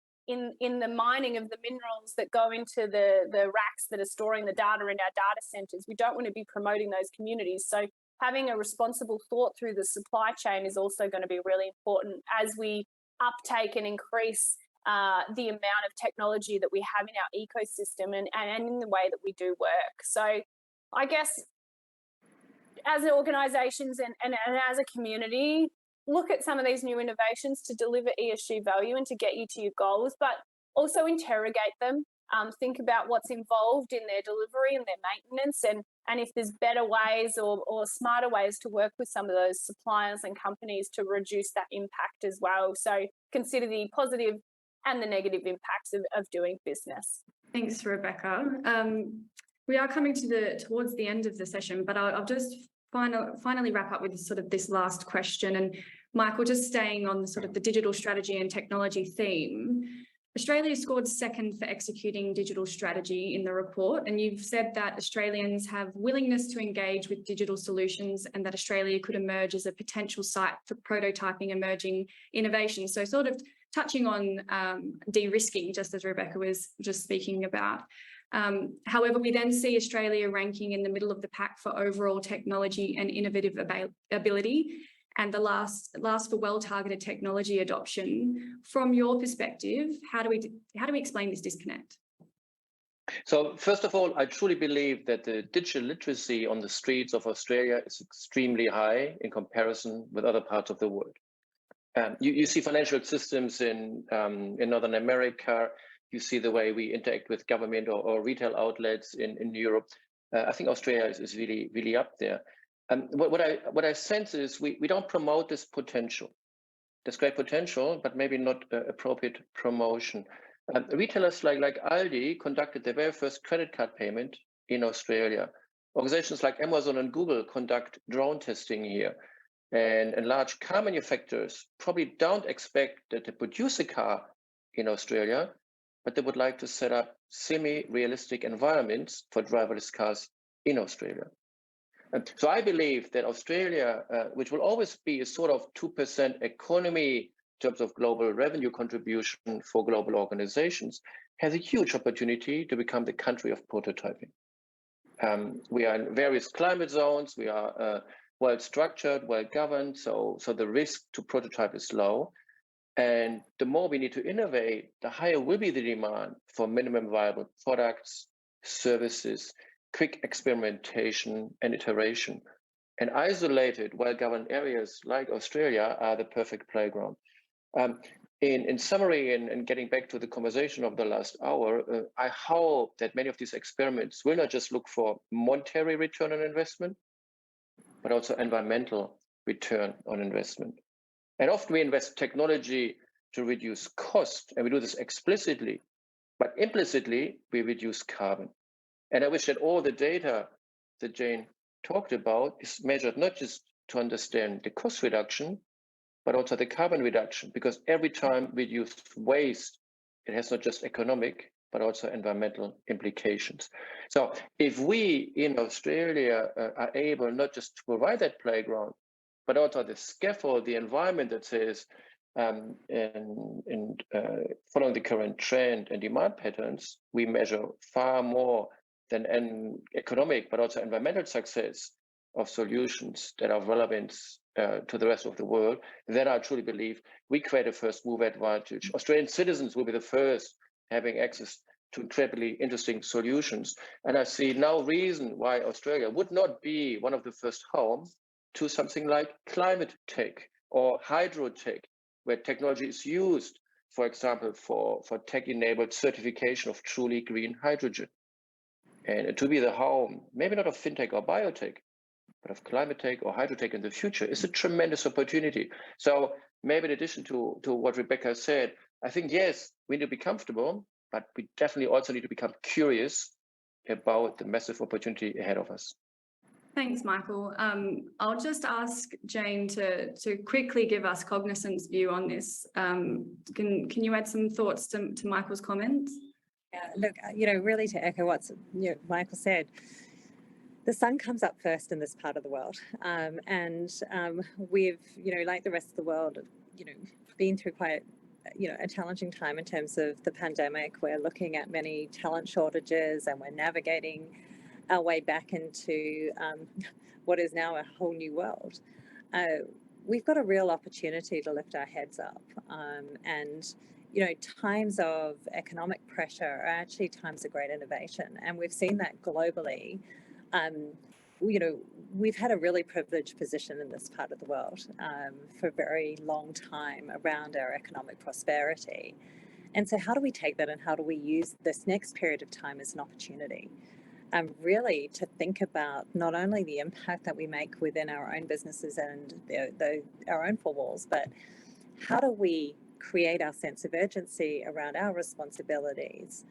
in the mining of the minerals that go into the racks that are storing the data in our data centers. We don't want to be promoting those communities. So having a responsible thought through the supply chain is also going to be really important as we uptake and increase the amount of technology that we have in our ecosystem and in the way that we do work. So I guess as organisations and as a community, look at some of these new innovations to deliver ESG value and to get you to your goals, but also interrogate them. Think about what's involved in their delivery and their maintenance, and if there's better ways or smarter ways to work with some of those suppliers and companies to reduce that impact as well. So consider the positive and the negative impacts of doing business. Thanks, Rebecca. We are coming towards the end of the session, but I'll just finally wrap up with sort of this last question. And Michael, just staying on the sort of the digital strategy and technology theme, Australia scored second for executing digital strategy in the report, and you've said that Australians have willingness to engage with digital solutions and that Australia could emerge as a potential site for prototyping emerging innovations. So sort of touching on de-risking, just as Rebecca was just speaking about. However, we then see Australia ranking in the middle of the pack for overall technology and innovative ability, and the last for well-targeted technology adoption. From your perspective, how do we explain this disconnect? So first of all, I truly believe that the digital literacy on the streets of Australia is extremely high in comparison with other parts of the world. You see financial systems in Northern America. You see the way we interact with government or retail outlets in Europe. I think Australia is really, really up there. What I sense is we don't promote this potential. There's great potential, but maybe not appropriate promotion. Retailers like Aldi conducted their very first credit card payment in Australia. Organizations like Amazon and Google conduct drone testing here. And large car manufacturers probably don't expect that they produce a car in Australia, but they would like to set up semi-realistic environments for driverless cars in Australia. And so I believe that Australia, which will always be a sort of 2% economy in terms of global revenue contribution for global organizations, has a huge opportunity to become the country of prototyping. We are in various climate zones. We are well structured, well governed, so the risk to prototype is low. And the more we need to innovate, the higher will be the demand for minimum viable products, services, quick experimentation and iteration. And isolated, well-governed areas like Australia are the perfect playground. In summary, and getting back to the conversation of the last hour, I hope that many of these experiments will not just look for monetary return on investment, but also environmental return on investment. And often we invest technology to reduce cost, and we do this explicitly, but implicitly we reduce carbon. And I wish that all the data that Jane talked about is measured not just to understand the cost reduction, but also the carbon reduction, because every time we reduce waste, it has not just economic, but also environmental implications. So if we in Australia are able not just to provide that playground, but also the scaffold, the environment that says, following the current trend and demand patterns, we measure far more than an economic, but also environmental success of solutions that are relevant to the rest of the world, then I truly believe we create a first mover advantage. Australian citizens will be the first having access to incredibly interesting solutions. And I see no reason why Australia would not be one of the first home to something like climate tech or hydro tech, where technology is used, for example, for tech-enabled certification of truly green hydrogen. And to be the home, maybe not of fintech or biotech, but of climate tech or hydrotech in the future is a tremendous opportunity. So maybe in addition to what Rebecca said, I think, yes, we need to be comfortable, but we definitely also need to become curious about the massive opportunity ahead of us. Thanks, Michael. I'll just ask Jane to quickly give us Cognizant's view on this. Can you add some thoughts to Michael's comments? Yeah, look, really to echo what Michael said, the sun comes up first in this part of the world. We've, like the rest of the world, been through quite, a challenging time in terms of the pandemic. We're looking at many talent shortages and we're navigating our way back into what is now a whole new world. We've got a real opportunity to lift our heads up. Times of economic pressure are actually times of great innovation. And we've seen that globally. We've had a really privileged position in this part of the world for a very long time around our economic prosperity. And so how do we take that and how do we use this next period of time as an opportunity? Really to think about not only the impact that we make within our own businesses and our own four walls, but how do we create our sense of urgency around our responsibilities?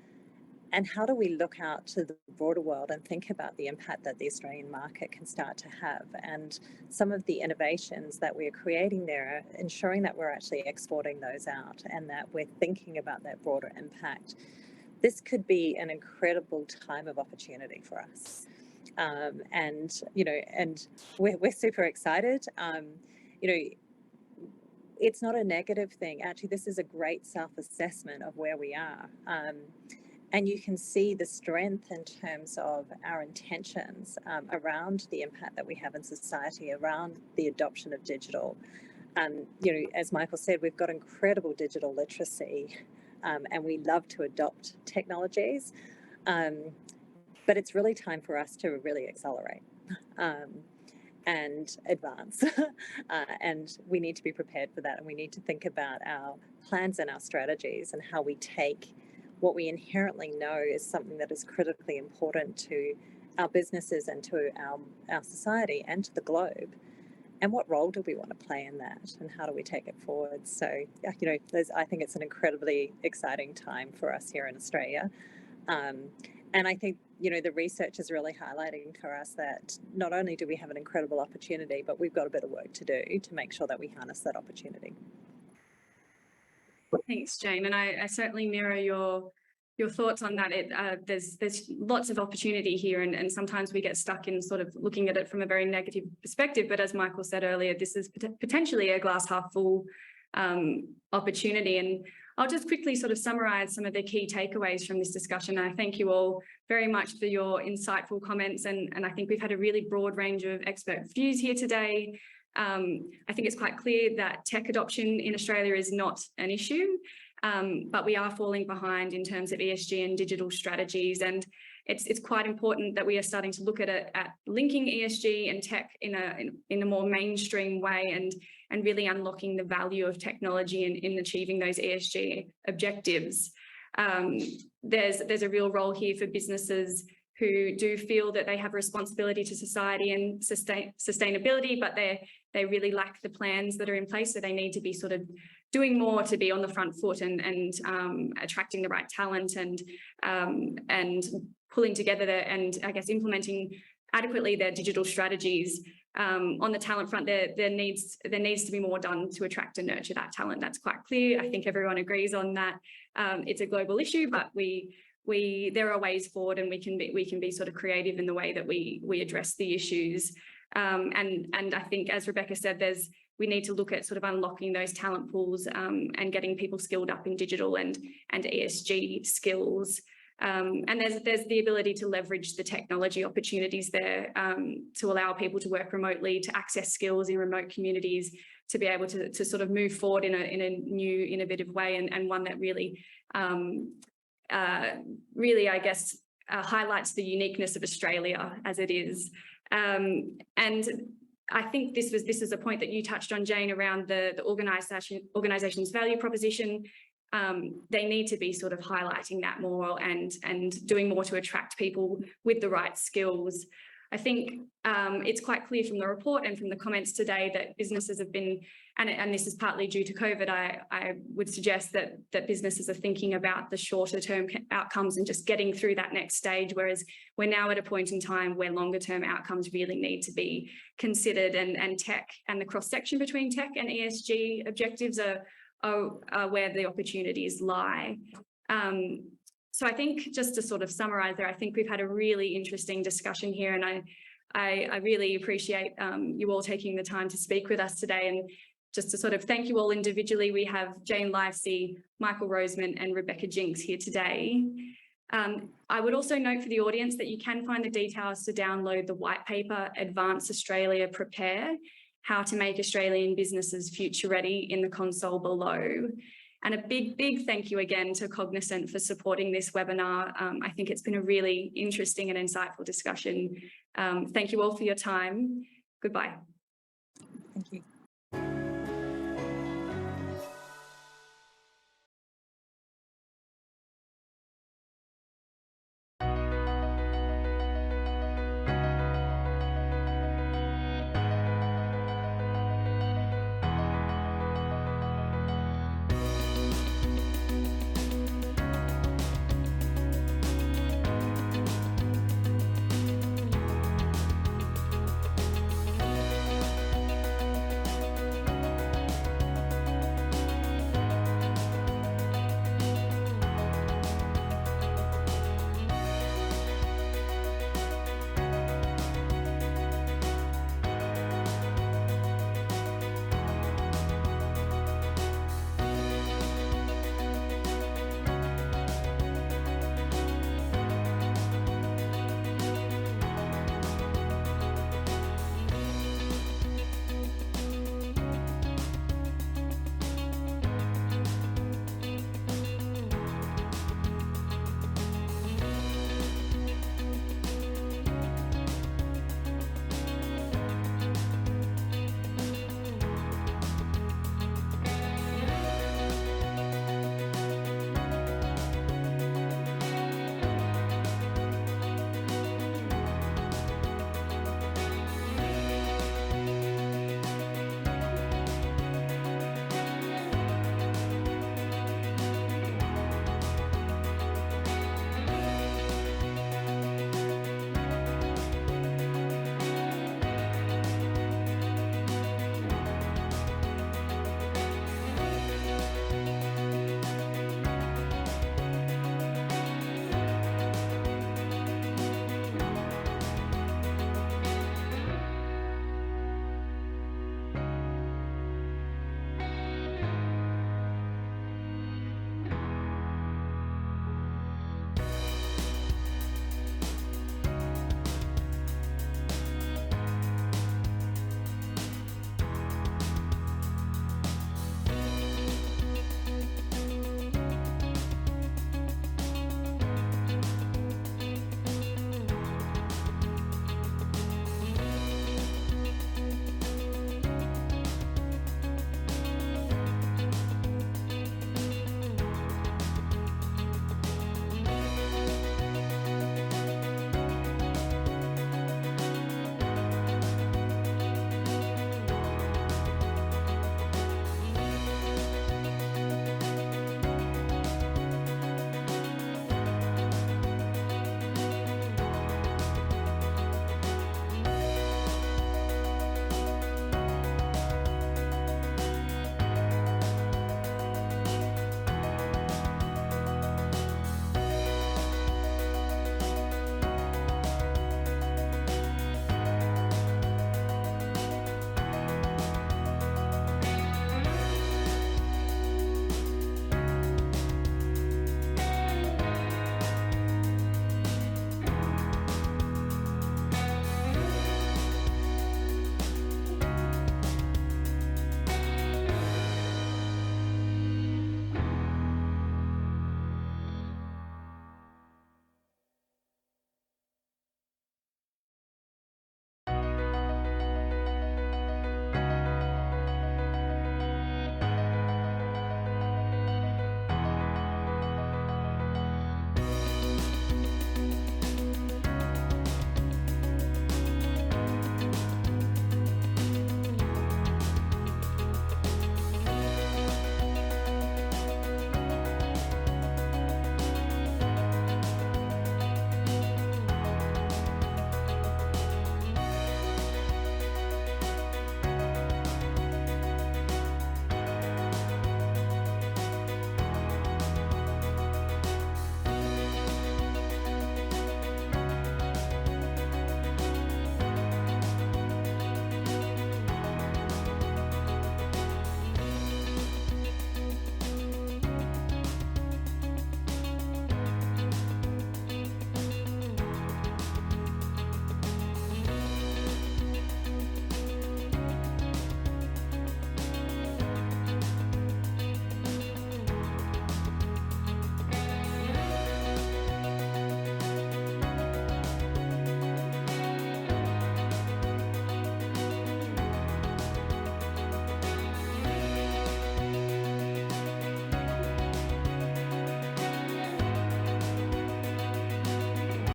And how do we look out to the broader world and think about the impact that the Australian market can start to have? And some of the innovations that we're creating there, ensuring that we're actually exporting those out and that we're thinking about that broader impact. This could be an incredible time of opportunity for us. And we're super excited. It's not a negative thing. Actually, this is a great self-assessment of where we are. And you can see the strength in terms of our intentions around the impact that we have in society, around the adoption of digital. As Michael said, we've got incredible digital literacy and we love to adopt technologies. But it's really time for us to really accelerate and advance. And we need to be prepared for that. And we need to think about our plans and our strategies and how we take what we inherently know is something that is critically important to our businesses and to our society and to the globe. And what role do we want to play in that? And how do we take it forward? So, I think it's an incredibly exciting time for us here in Australia. And I think, the research is really highlighting for us that not only do we have an incredible opportunity, but we've got a bit of work to do to make sure that we harness that opportunity. Thanks, Jane. And I certainly mirror your thoughts on that. There's lots of opportunity here, and sometimes we get stuck in sort of looking at it from a very negative perspective. But as Michael said earlier, this is potentially a glass half full opportunity. And I'll just quickly sort of summarize some of the key takeaways from this discussion. I thank you all very much for your insightful comments. And I think we've had a really broad range of expert views here today. I think it's quite clear that tech adoption in Australia is not an issue, but we are falling behind in terms of ESG and digital strategies. And it's quite important that we are starting to look at linking ESG and tech in a more mainstream way and really unlocking the value of technology in achieving those ESG objectives. There's a real role here for businesses who do feel that they have a responsibility to society and sustainability, but they really lack the plans that are in place. So they need to be sort of doing more to be on the front foot and attracting the right talent and pulling together and I guess implementing adequately their digital strategies. On the talent front, there needs to be more done to attract and nurture that talent. That's quite clear. I think everyone agrees on that. It's a global issue, but there are ways forward, and we can be sort of creative in the way that we address the issues. And I think, as Rebecca said, we need to look at sort of unlocking those talent pools and getting people skilled up in digital and ESG skills. And there's the ability to leverage the technology opportunities there to allow people to work remotely, to access skills in remote communities, to be able to sort of move forward in a new, innovative way, and one that really, I guess, highlights the uniqueness of Australia as it is. And I think this is a point that you touched on, Jane, around the organisation's value proposition. They need to be sort of highlighting that more and doing more to attract people with the right skills. I think it's quite clear from the report and from the comments today that businesses have been, and this is partly due to COVID, I would suggest that businesses are thinking about the shorter term outcomes and just getting through that next stage, whereas we're now at a point in time where longer term outcomes really need to be considered, and tech and the cross section between tech and ESG objectives are where the opportunities lie. So I think, just to sort of summarise there, I think we've had a really interesting discussion here, and I really appreciate you all taking the time to speak with us today. And just to sort of thank you all individually, we have Jane Livesey, Michael Roseman and Rebecca Jinks here today. I would also note for the audience that you can find the details to download the white paper, Advance Australia Prepare, How to Make Australian Businesses Future Ready, in the console below. And a big thank you again to Cognizant for supporting this webinar. I think it's been a really interesting and insightful discussion. Thank you all for your time. Goodbye. Thank you.